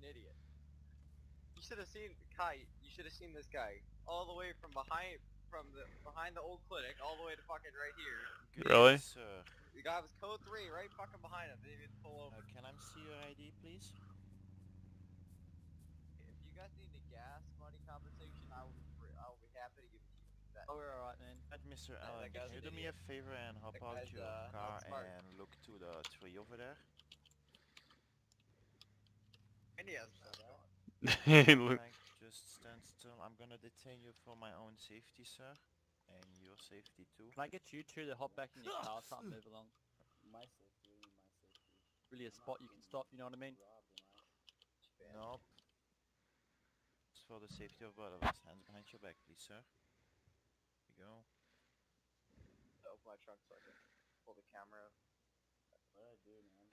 idiot. You should have seen Kai. You should have seen this guy all the way from behind the old clinic all the way to fucking right here. Really? Yes, sir. The guy was code 3 right fucking behind him. Didn't even pull over. Can I see your ID, please? If you guys need the gas money compensation, I will be happy to give it to you. Oh, we're alright, man. Mr. that Allen, guy's can you an do me a idiot. favor and hop That out guy's, your car not smart. and look to the tree over there? And he has Look. Frank, just stand still. I'm gonna detain you for my own safety, sir. And your safety too. Can I get you two to hop back in your car, start move along? My safety, my safety. Really a spot you can stop, you know what I mean? Nope. It's for the safety of both of us. Hands behind your back, please, sir. Here we go. Open my trunk so I can pull the camera. What did I do, man?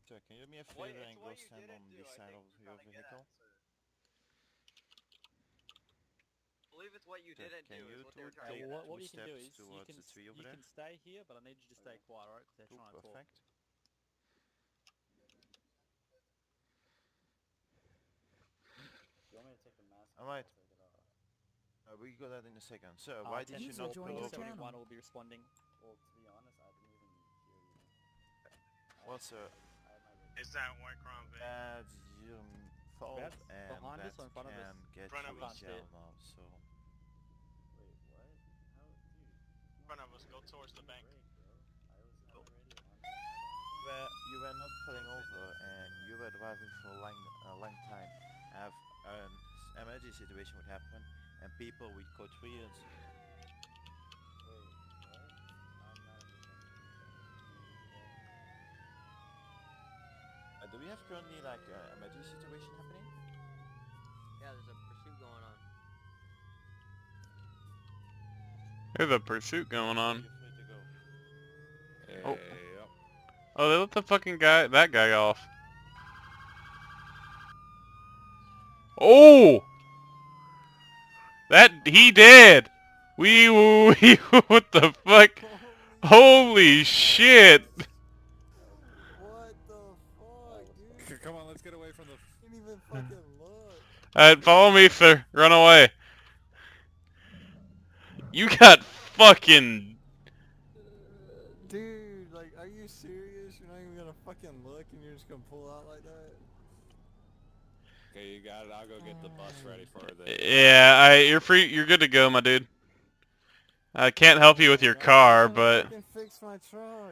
Sir, can you do me a It's favor and what go you stand didn't on do, this I side think of you're your trying to get vehicle? at, sir. I believe it's what you Sir, didn't can do you is what they were two trying to take get at. What two you can do steps is you towards can the tree over you there? can stay here, but I need you to stay quiet, alright? Because they're Cool, trying to talk. perfect. You want me to take the mask off? Alright. I'll take it off. We got that in a second. Sir, why did you not pull over? 71 will be responding. Well, to be honest, I didn't even hear you. Well, sir, I had my Is that white crown vape? that's your fault That's and behind that us or in front of us? can get Front you of in us. jail now, so... Wait, what? How, dude? In front of us, go towards the bank. Break, bro. I was already on. You were not pulling over and you were driving for a long time. Have an emergency situation would happen and people with code 3 Wait, is... what? I'm not understanding. do we have currently like an emergency situation happening? Yeah, there's a pursuit going on. There's a pursuit going on. You're free to go. Oh. Oh, they let the fucking that guy off. Oh! He did! What the fuck? Holy shit! What the fuck, dude? Come on, let's get away from the... Didn't even fucking look. Follow me, sir. Run away. You got fucking... Dude, like, are you serious? You're not even gonna fucking look and you're just gonna pull out like that? Okay, you got it. I'll go get the bus ready for the... Yeah, you're free. You're good to go, my dude. I can't help you with your car, but... Fucking fix my truck.